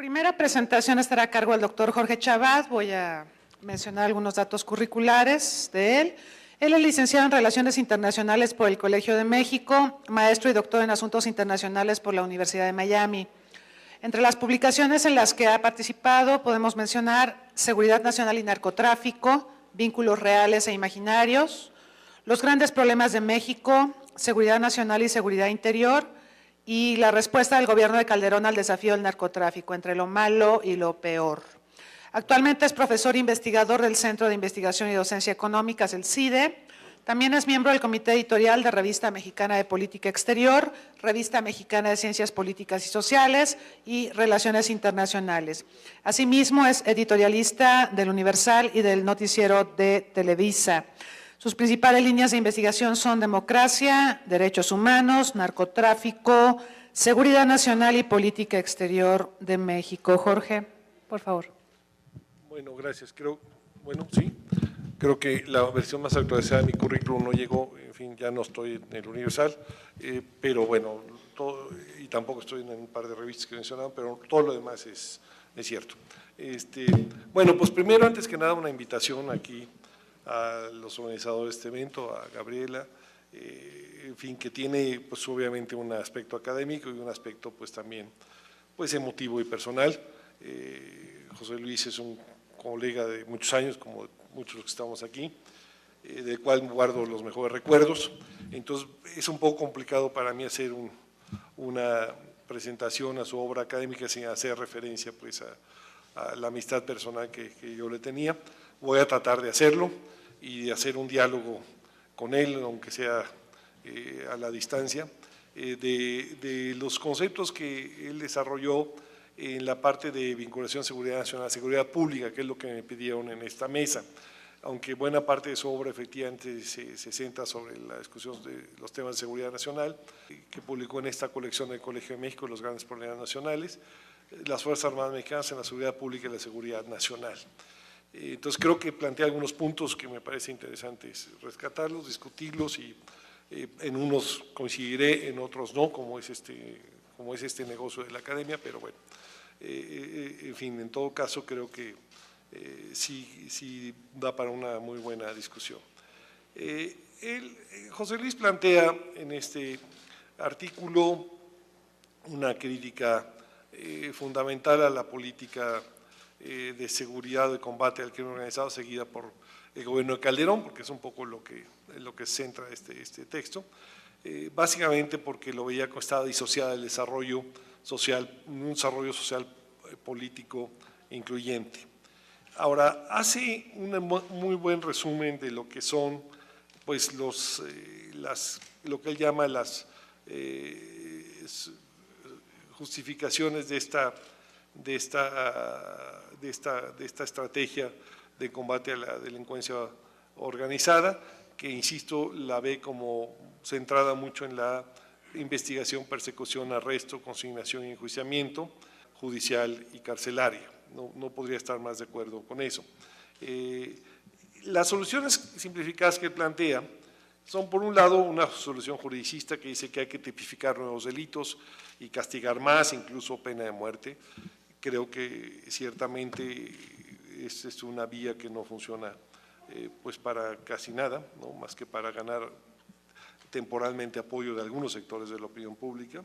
primera presentación estará a cargo del doctor Jorge Chabad. Voy a mencionar algunos datos curriculares de él. Él es licenciado en Relaciones Internacionales por el Colegio de México, maestro y doctor en Asuntos Internacionales por la Universidad de Miami. Entre las publicaciones en las que ha participado podemos mencionar Seguridad Nacional y Narcotráfico, Vínculos Reales e Imaginarios, Los Grandes Problemas de México, Seguridad Nacional y Seguridad Interior, y la respuesta del gobierno de Calderón al desafío del narcotráfico, entre lo malo y lo peor. Actualmente es profesor investigador del Centro de Investigación y Docencia Económicas, el CIDE. También es miembro del Comité Editorial de Revista Mexicana de Política Exterior, Revista Mexicana de Ciencias Políticas y Sociales y Relaciones Internacionales. Asimismo, es editorialista del Universal y del noticiero de Televisa. Sus principales líneas de investigación son democracia, derechos humanos, narcotráfico, seguridad nacional y política exterior de México. Jorge, por favor. Bueno, gracias. Creo que la versión más actualizada de mi currículum no llegó, en fin, ya no estoy en el Universal, pero bueno, y tampoco estoy en un par de revistas que mencionaban, pero todo lo demás es cierto. Bueno, pues primero, antes que nada, una invitación aquí a los organizadores de este evento, a Gabriela, en fin, que tiene pues obviamente un aspecto académico y un aspecto pues también pues emotivo y personal. José Luis es un colega de muchos años, como muchos que estamos aquí, del cual guardo los mejores recuerdos. Entonces es un poco complicado para mí hacer una presentación a su obra académica sin hacer referencia pues a la amistad personal que yo le tenía. Voy a tratar de hacerlo y de hacer un diálogo con él, aunque sea a la distancia, de los conceptos que él desarrolló en la parte de vinculación seguridad nacional, seguridad pública, que es lo que me pidieron en esta mesa, aunque buena parte de su obra efectivamente se centra sobre la discusión de los temas de seguridad nacional, que publicó en esta colección del Colegio de México, Los Grandes Problemas Nacionales, las Fuerzas Armadas Mexicanas en la seguridad pública y la seguridad nacional. Entonces creo que plantea algunos puntos que me parece interesantes rescatarlos, discutirlos y en unos coincidiré, en otros no, como es este negocio de la academia, pero bueno, en fin, en todo caso creo que sí da para una muy buena discusión. José Luis plantea en este artículo una crítica fundamental a la política de seguridad, de combate al crimen organizado seguida por el gobierno de Calderón, porque es un poco lo que centra este texto, básicamente porque lo veía que estaba disociada del desarrollo social, un desarrollo social político incluyente. Ahora, hace un muy buen resumen de lo que son pues lo que él llama las justificaciones de esta estrategia de combate a la delincuencia organizada, que insisto, la ve como centrada mucho en la investigación, persecución, arresto, consignación y enjuiciamiento judicial y carcelaria. No podría estar más de acuerdo con eso. Las soluciones simplificadas que plantea son, por un lado, una solución juridicista que dice que hay que tipificar nuevos delitos y castigar más, incluso pena de muerte. Creo que ciertamente es una vía que no funciona pues para casi nada, ¿no? Más que para ganar temporalmente apoyo de algunos sectores de la opinión pública.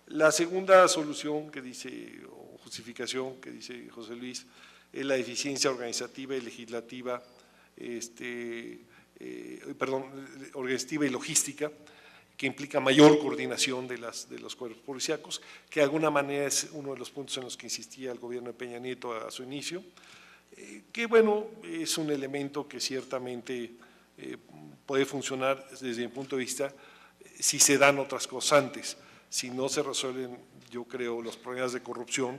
La segunda solución que dice, o justificación que dice José Luis, es la eficiencia organizativa y legislativa, organizativa y logística, que implica mayor coordinación de los cuerpos policíacos, que de alguna manera es uno de los puntos en los que insistía el gobierno de Peña Nieto a su inicio, que bueno, es un elemento que ciertamente puede funcionar desde mi punto de vista si se dan otras cosas antes. Si no se resuelven, yo creo, los problemas de corrupción,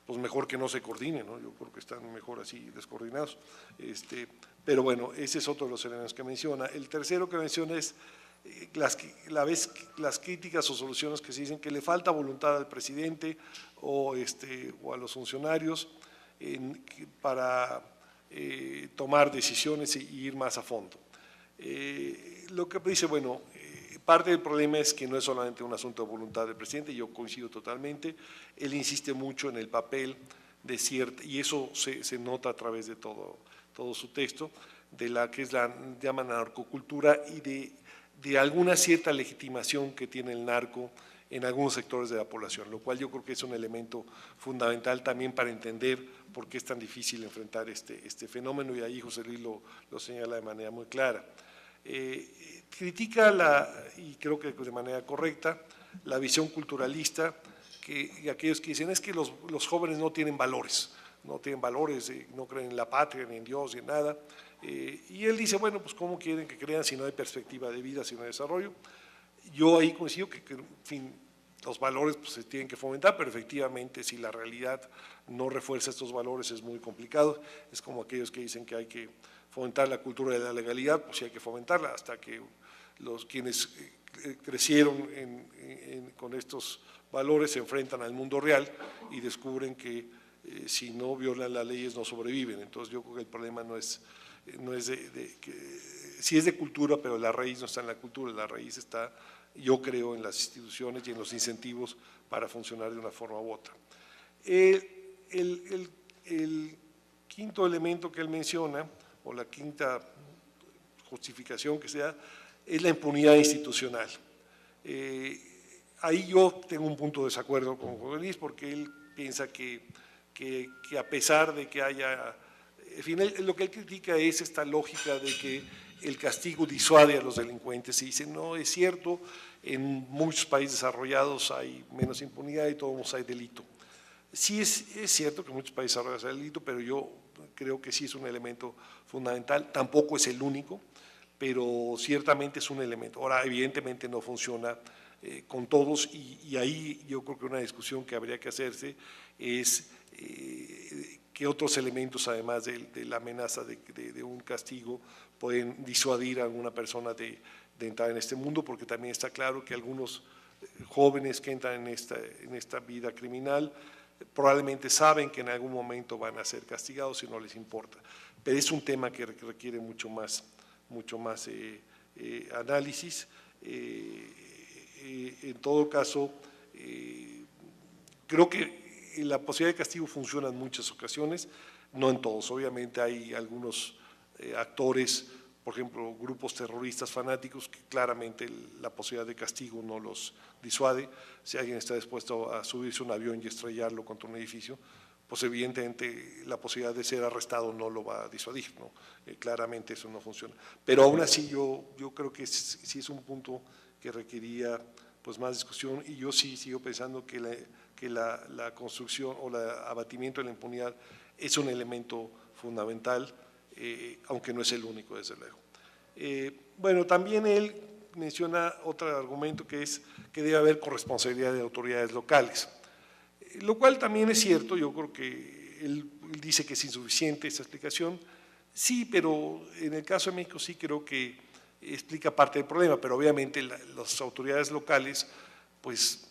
pues mejor que no se coordinen, ¿no? Yo creo que están mejor así descoordinados. Pero bueno, ese es otro de los elementos que menciona. El tercero que menciona es las críticas o soluciones que se dicen que le falta voluntad al presidente o a los funcionarios para tomar decisiones e ir más a fondo. Lo que dice, bueno, Parte del problema es que no es solamente un asunto de voluntad del presidente, yo coincido totalmente, él insiste mucho en el papel de cierta, y eso se nota a través de todo su texto, de la que es llaman narcocultura y de alguna cierta legitimación que tiene el narco en algunos sectores de la población, lo cual yo creo que es un elemento fundamental también para entender por qué es tan difícil enfrentar este fenómeno, y ahí José Luis lo señala de manera muy clara. Critica, y creo que de manera correcta, la visión culturalista, y aquellos que dicen es que los jóvenes no tienen valores, no creen en la patria, ni en Dios, ni en nada, y él dice, bueno, pues ¿cómo quieren que crean si no hay perspectiva de vida, si no hay desarrollo? Yo ahí coincido que en fin, los valores pues, se tienen que fomentar, pero efectivamente si la realidad no refuerza estos valores es muy complicado, es como aquellos que dicen que hay que fomentar la cultura de la legalidad, pues sí hay que fomentarla, hasta que quienes crecieron con estos valores se enfrentan al mundo real y descubren que si no violan las leyes no sobreviven. Entonces yo creo que el problema no es sí es de cultura, pero la raíz no está en la cultura, la raíz está, yo creo, en las instituciones y en los incentivos para funcionar de una forma u otra. El quinto elemento que él menciona, o la quinta justificación que se da, es la impunidad institucional. Ahí yo tengo un punto de desacuerdo con José Luis, porque él piensa que a pesar de que haya… En fin, lo que él critica es esta lógica de que el castigo disuade a los delincuentes, y dice, no, es cierto, en muchos países desarrollados hay menos impunidad y todos hay delito. Sí es cierto que en muchos países desarrollados hay delito, pero yo creo que sí es un elemento fundamental, tampoco es el único, pero ciertamente es un elemento. Ahora, evidentemente no funciona con todos, y ahí yo creo que una discusión que habría que hacerse es qué otros elementos, además de la amenaza de un castigo, pueden disuadir a alguna persona de entrar en este mundo, porque también está claro que algunos jóvenes que entran en esta vida criminal probablemente saben que en algún momento van a ser castigados y no les importa. Pero es un tema que requiere mucho más análisis. En todo caso, creo que la posibilidad de castigo funciona en muchas ocasiones, no en todos. Obviamente hay algunos actores, por ejemplo, grupos terroristas fanáticos, que claramente la posibilidad de castigo no los disuade. Si alguien está dispuesto a subirse a un avión y estrellarlo contra un edificio, pues evidentemente la posibilidad de ser arrestado no lo va a disuadir, ¿no? Claramente eso no funciona. Pero aún así yo creo que sí es un punto que requería pues más discusión, y yo sí sigo pensando que la construcción o el abatimiento de la impunidad es un elemento fundamental, aunque no es el único, desde luego. Bueno, también él menciona otro argumento, que es que debe haber corresponsabilidad de autoridades locales, lo cual también es cierto. Yo creo que él dice que es insuficiente esta explicación, sí, pero en el caso de México sí creo que explica parte del problema, pero obviamente las autoridades locales pues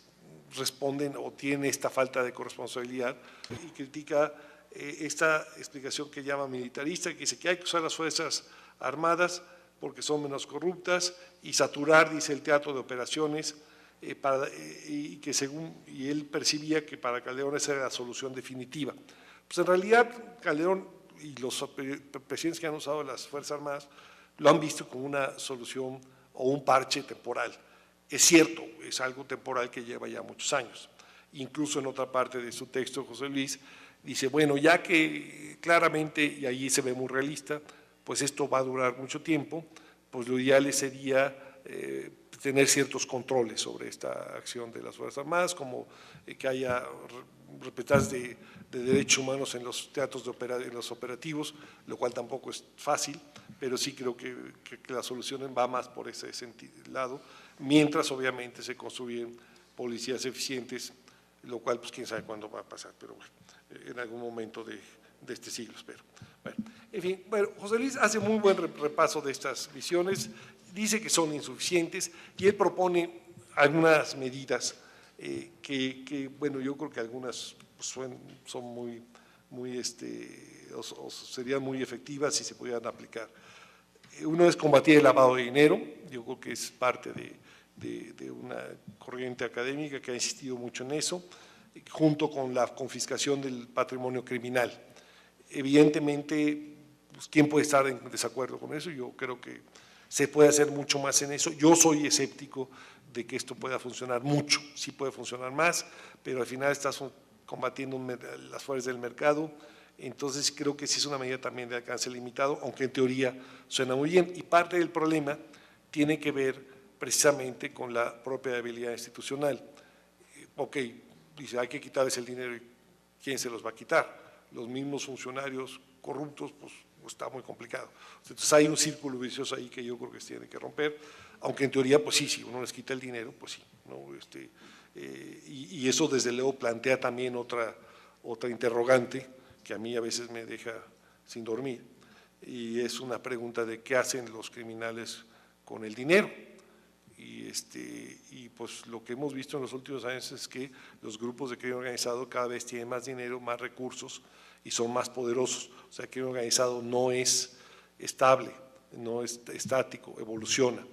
responden o tienen esta falta de corresponsabilidad, y critica esta explicación que llama militarista, que dice que hay que usar las fuerzas armadas porque son menos corruptas, y saturar, dice, el teatro de operaciones, y él percibía que para Calderón esa era la solución definitiva. Pues en realidad Calderón y los presidentes que han usado las Fuerzas Armadas lo han visto como una solución o un parche temporal. Es cierto, es algo temporal que lleva ya muchos años. Incluso en otra parte de su texto, José Luis dice, bueno, ya que claramente, y ahí se ve muy realista, pues esto va a durar mucho tiempo, pues lo ideal sería tener ciertos controles sobre esta acción de las Fuerzas Armadas, como que haya respetos de derechos humanos en los teatros en los operativos, lo cual tampoco es fácil, pero sí creo que la solución va más por ese lado, mientras obviamente se construyen policías eficientes, lo cual pues quién sabe cuándo va a pasar, pero bueno, en algún momento de este siglo, espero. Bueno, en fin, bueno, José Luis hace muy buen repaso de estas visiones, dice que son insuficientes, y él propone algunas medidas que, bueno, yo creo que algunas son o serían muy efectivas si se pudieran aplicar. Uno es combatir el lavado de dinero, yo creo que es parte de una corriente académica que ha insistido mucho en eso, junto con la confiscación del patrimonio criminal. Evidentemente, pues, ¿quién puede estar en desacuerdo con eso? Yo creo que se puede hacer mucho más en eso. Yo soy escéptico de que esto pueda funcionar mucho, sí puede funcionar más, pero al final estás combatiendo las fuerzas del mercado, entonces creo que sí es una medida también de alcance limitado, aunque en teoría suena muy bien. Y parte del problema tiene que ver precisamente con la propia debilidad institucional. Ok, dice, hay que quitarles el dinero, ¿y quién se los va a quitar? Los mismos funcionarios corruptos, pues está muy complicado. Entonces hay un círculo vicioso ahí que yo creo que se tiene que romper, aunque en teoría, pues sí, si uno les quita el dinero, pues sí, ¿no? Y eso desde luego plantea también otra interrogante que a mí a veces me deja sin dormir, y es una pregunta de qué hacen los criminales con el dinero. Y pues lo que hemos visto en los últimos años es que los grupos de crimen organizado cada vez tienen más dinero, más recursos y son más poderosos. O sea, el crimen organizado no es estable, no es estático, evoluciona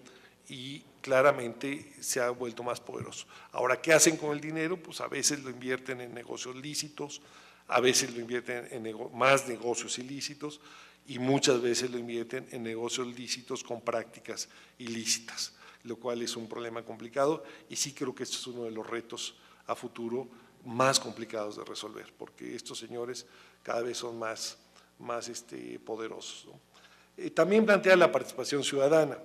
y claramente se ha vuelto más poderoso. Ahora, ¿qué hacen con el dinero? Pues a veces lo invierten en negocios lícitos, a veces lo invierten en más negocios ilícitos y muchas veces lo invierten en negocios lícitos con prácticas ilícitas, lo cual es un problema complicado y sí creo que este es uno de los retos a futuro más complicados de resolver, porque estos señores cada vez son más poderosos, ¿no? También plantea la participación ciudadana,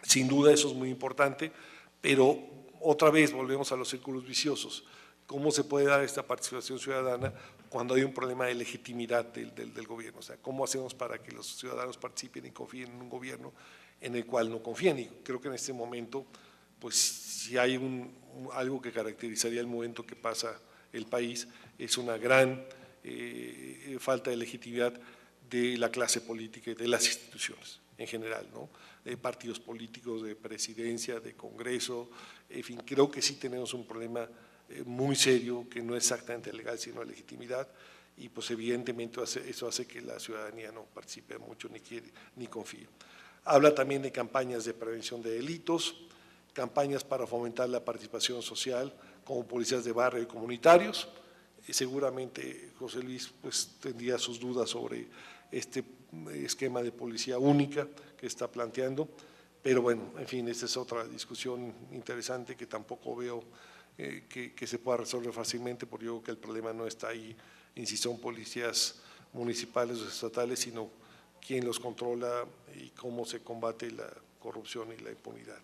sin duda eso es muy importante, pero otra vez volvemos a los círculos viciosos. ¿Cómo se puede dar esta participación ciudadana cuando hay un problema de legitimidad del gobierno? O sea, ¿cómo hacemos para que los ciudadanos participen y confíen en un gobierno en el cual no confían? Y creo que en este momento, pues si hay algo que caracterizaría el momento que pasa el país, es una gran falta de legitimidad de la clase política y de las instituciones en general, ¿no? De partidos políticos, de presidencia, de Congreso, en fin, creo que sí tenemos un problema muy serio que no es exactamente legal, sino de legitimidad, y pues evidentemente eso hace que la ciudadanía no participe mucho ni quiere ni confíe. Habla también de campañas de prevención de delitos, campañas para fomentar la participación social como policías de barrio y comunitarios. Seguramente José Luis pues tendría sus dudas sobre este esquema de policía única que está planteando, pero bueno, en fin, esta es otra discusión interesante que tampoco veo que se pueda resolver fácilmente, porque yo creo que el problema no está ahí en si son policías municipales o estatales, sino quién los controla y cómo se combate la corrupción y la impunidad.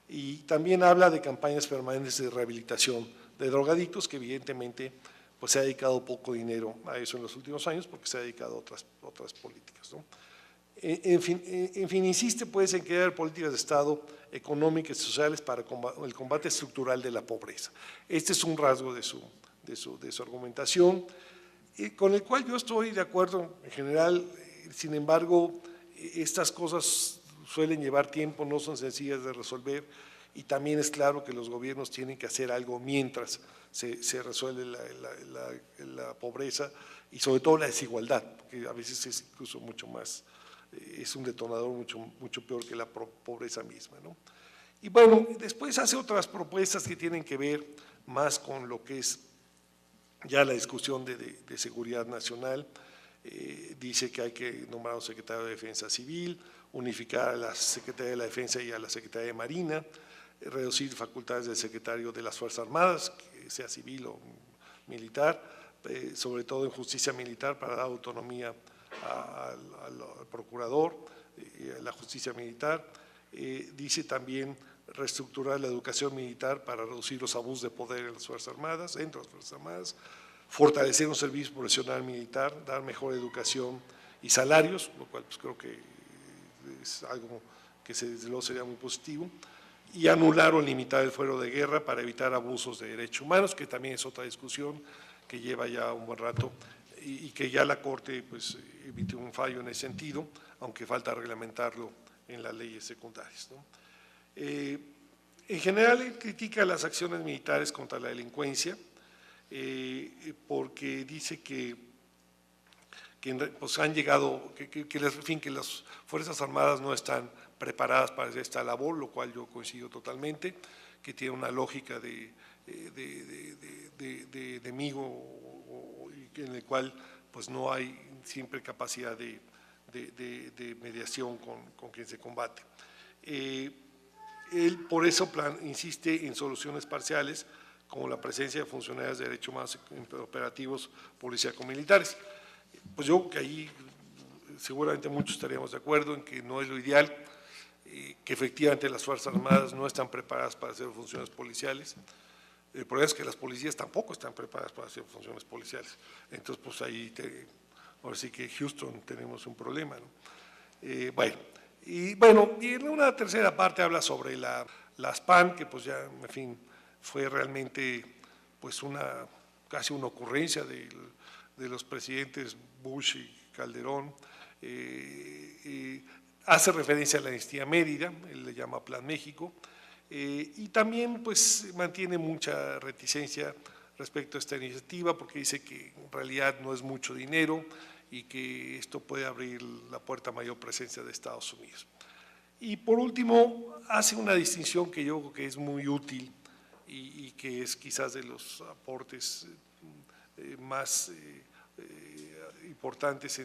Y también habla de campañas permanentes de rehabilitación de drogadictos, que evidentemente pues se ha dedicado poco dinero a eso en los últimos años porque se ha dedicado a otras políticas, ¿no? En fin, insiste pues en crear políticas de Estado económicas y sociales para el combate estructural de la pobreza. Este es un rasgo de su argumentación, con el cual yo estoy de acuerdo en general. Sin embargo, estas cosas suelen llevar tiempo, no son sencillas de resolver, y también es claro que los gobiernos tienen que hacer algo mientras se resuelve la pobreza y sobre todo la desigualdad, que a veces es incluso mucho más, es un detonador mucho peor que la pobreza misma, ¿no? Y bueno, después hace otras propuestas que tienen que ver más con lo que es ya la discusión de seguridad nacional. Dice que hay que nombrar a un secretario de Defensa Civil, unificar a la Secretaría de la Defensa y a la Secretaría de Marina, reducir facultades del secretario de las Fuerzas Armadas, que sea civil o militar, sobre todo en justicia militar para dar autonomía al procurador, a la justicia militar. Dice también reestructurar la educación militar para reducir los abusos de poder en las Fuerzas Armadas, entre las Fuerzas Armadas, fortalecer un servicio profesional militar, dar mejor educación y salarios, lo cual pues creo que es algo que desde luego sería muy positivo, y anular o limitar el fuero de guerra para evitar abusos de derechos humanos, que también es otra discusión que lleva ya un buen rato y que ya la Corte pues emitió un fallo en ese sentido, aunque falta reglamentarlo en las leyes secundarias, ¿no? En general, él critica las acciones militares contra la delincuencia, porque dice que pues han llegado, que las Fuerzas Armadas no están preparadas para hacer esta labor, lo cual yo coincido totalmente, que tiene una lógica de enemigo en el cual pues no hay siempre capacidad de mediación con quien se combate. Él por eso insiste en soluciones parciales, como la presencia de funcionarios de derechos humanos operativos policíaco-militares. Pues yo creo que ahí seguramente muchos estaríamos de acuerdo en que no es lo ideal, que efectivamente las Fuerzas Armadas no están preparadas para hacer funciones policiales. El problema es que las policías tampoco están preparadas para hacer funciones policiales. Entonces, pues ahí, ahora sí que Houston tenemos un problema, ¿no? Y en una tercera parte habla sobre las PAN, que pues ya, en fin, fue realmente pues casi una ocurrencia de los presidentes Bush y Calderón. Hace referencia a la amnistía Mérida, él le llama Plan México, y también pues mantiene mucha reticencia respecto a esta iniciativa porque dice que en realidad no es mucho dinero y que esto puede abrir la puerta a mayor presencia de Estados Unidos. Y por último, hace una distinción que yo creo que es muy útil y que es quizás de los aportes más importantes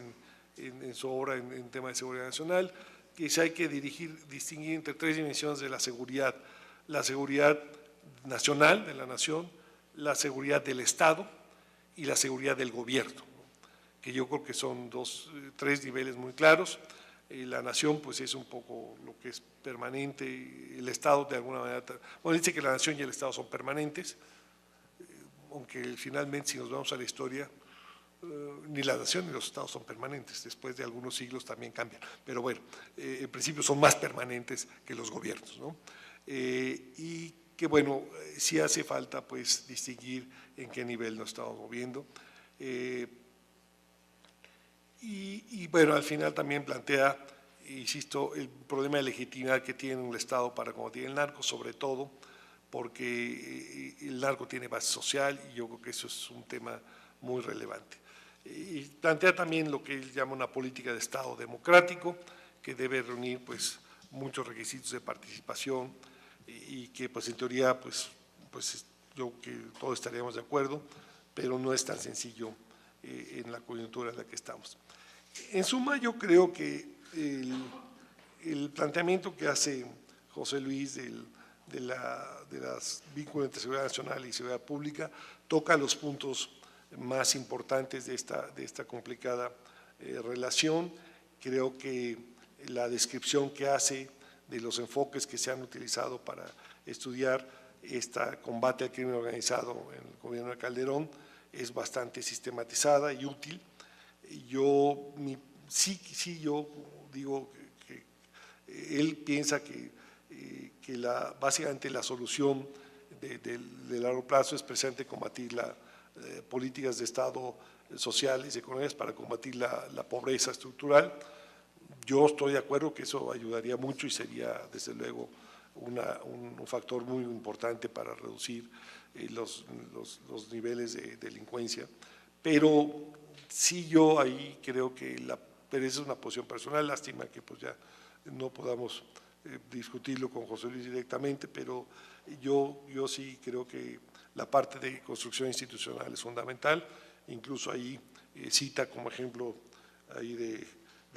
en su obra en tema de seguridad nacional, que hay que distinguir entre tres dimensiones de la seguridad nacional de la nación, la seguridad del Estado y la seguridad del gobierno, que yo creo que son tres niveles muy claros. La nación pues es un poco lo que es permanente, el Estado de alguna manera, bueno, dice que la nación y el Estado son permanentes, aunque finalmente si nos vamos a la historia, ni la nación ni los estados son permanentes, después de algunos siglos también cambian, pero bueno, en principio son más permanentes que los gobiernos, ¿no? Y que bueno, sí hace falta pues distinguir en qué nivel nos estamos moviendo. Y bueno, al final también plantea, insisto, el problema de legitimidad que tiene un Estado para combatir el narco, sobre todo porque el narco tiene base social y yo creo que eso es un tema muy relevante. Y plantea también lo que él llama una política de Estado democrático, que debe reunir pues muchos requisitos de participación y que pues en teoría pues yo creo que todos estaríamos de acuerdo, pero no es tan sencillo en la coyuntura en la que estamos. En suma, yo creo que el planteamiento que hace José Luis de las vínculos entre seguridad nacional y seguridad pública toca los puntos más importantes de esta complicada relación. Creo que la descripción que hace de los enfoques que se han utilizado para estudiar este combate al crimen organizado en el gobierno de Calderón es bastante sistematizada y útil. Yo digo que él piensa que básicamente la solución de largo plazo es precisamente combatir políticas de Estado sociales y económicas para combatir la pobreza estructural. Yo estoy de acuerdo que eso ayudaría mucho y sería desde luego un factor muy importante para reducir los niveles de delincuencia, pero sí yo ahí creo que pero esa es una posición personal, lástima que pues ya no podamos discutirlo con José Luis directamente, pero yo sí creo que la parte de construcción institucional es fundamental, incluso ahí cita como ejemplo ahí de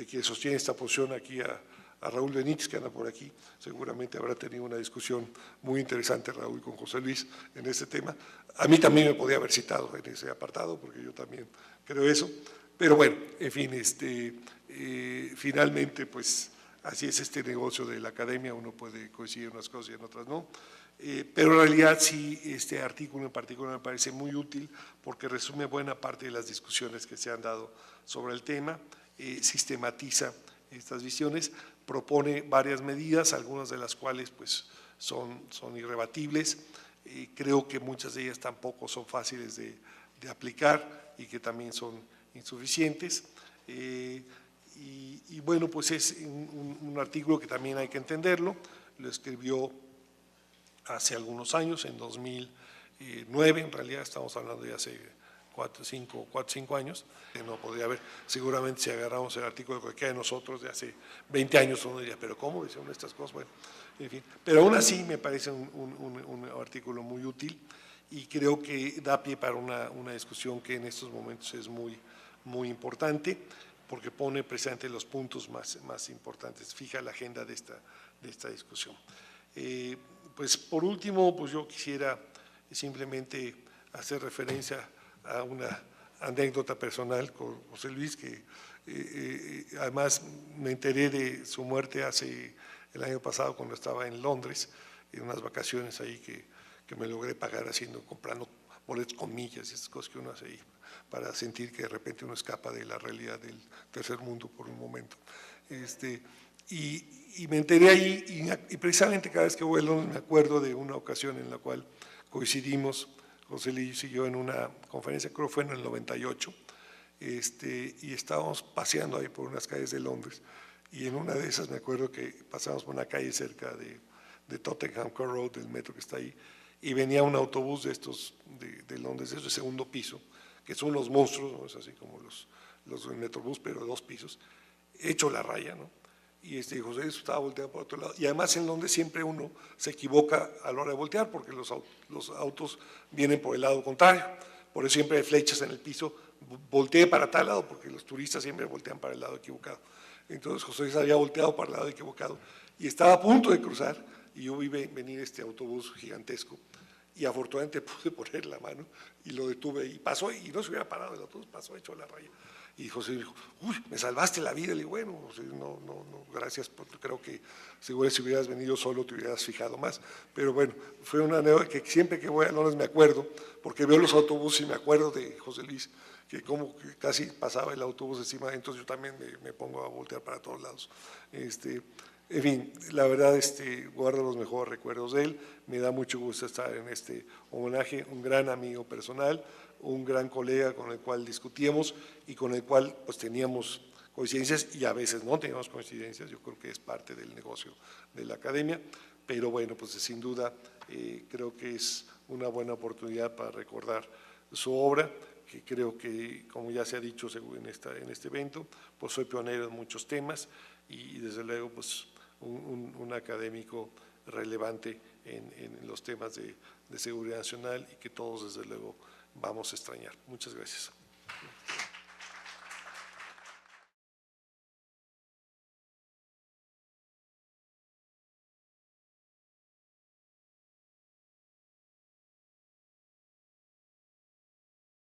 quien sostiene esta posición aquí a Raúl Benítez, que anda por aquí, seguramente habrá tenido una discusión muy interesante Raúl con José Luis en ese tema. A mí también me podía haber citado en ese apartado, porque yo también creo eso, pero bueno, en fin, finalmente pues así es este negocio de la academia, uno puede coincidir en unas cosas y en otras no, pero en realidad sí, este artículo en particular me parece muy útil porque resume buena parte de las discusiones que se han dado sobre el tema, sistematiza estas visiones, propone varias medidas, algunas de las cuales pues son irrebatibles, creo que muchas de ellas tampoco son fáciles de aplicar y que también son insuficientes, y bueno, pues es un artículo que también hay que entenderlo, lo escribió hace algunos años, en 2009, en realidad estamos hablando de hace 4 o 5 años, que no podría haber. Seguramente si agarramos el artículo de cualquiera de nosotros de hace 20 años, uno diría, pero ¿cómo decían estas cosas? Bueno, en fin, pero aún así me parece un artículo muy útil y creo que da pie para una discusión que en estos momentos es muy importante, porque pone precisamente los puntos más importantes, fija la agenda de esta discusión. Pues por último, pues yo quisiera simplemente hacer referencia a una anécdota personal con José Luis, que además me enteré de su muerte el año pasado cuando estaba en Londres, en unas vacaciones ahí que me logré pagar comprando boletos con millas y esas cosas que uno hace ahí, para sentir que de repente uno escapa de la realidad del tercer mundo por un momento. Y me enteré ahí, y precisamente cada vez que voy a Londres me acuerdo de una ocasión en la cual coincidimos, José Luis y yo, en una conferencia, creo que fue en el 98, y estábamos paseando ahí por unas calles de Londres, y en una de esas me acuerdo que pasamos por una calle cerca de Tottenham Court Road, del metro que está ahí, y venía un autobús de estos de Londres, de segundo piso, que son unos monstruos, ¿no? Es así como los del Metrobús, pero de 2 pisos, hecho la raya, ¿no? Y José estaba volteando por otro lado, y además en Londres siempre uno se equivoca a la hora de voltear, porque los autos vienen por el lado contrario, por eso siempre hay flechas en el piso, volteé para tal lado, porque los turistas siempre voltean para el lado equivocado. Entonces José Luis había volteado para el lado equivocado, y estaba a punto de cruzar, y yo vi venir este autobús gigantesco, y afortunadamente pude poner la mano, y lo detuve, y pasó, y no se hubiera parado el autobús, pasó hecho la raya. Y José dijo, uy, me salvaste la vida. Le digo, bueno, no, gracias, porque creo que seguro si hubieras venido solo te hubieras fijado más. Pero bueno, fue una anécdota que siempre que voy a Londres me acuerdo, porque veo los autobuses y me acuerdo de José Luis, que como que casi pasaba el autobús encima, entonces yo también me pongo a voltear para todos lados. En fin, la verdad, guardo los mejores recuerdos de él, me da mucho gusto estar en este homenaje, un gran amigo personal, un gran colega con el cual discutíamos y con el cual pues teníamos coincidencias y a veces no teníamos coincidencias, yo creo que es parte del negocio de la academia, pero bueno, pues sin duda creo que es una buena oportunidad para recordar su obra, que creo que, como ya se ha dicho en este evento, pues soy pionero en muchos temas y desde luego pues un académico relevante en los temas de seguridad nacional y que todos desde luego vamos a extrañar. Muchas gracias.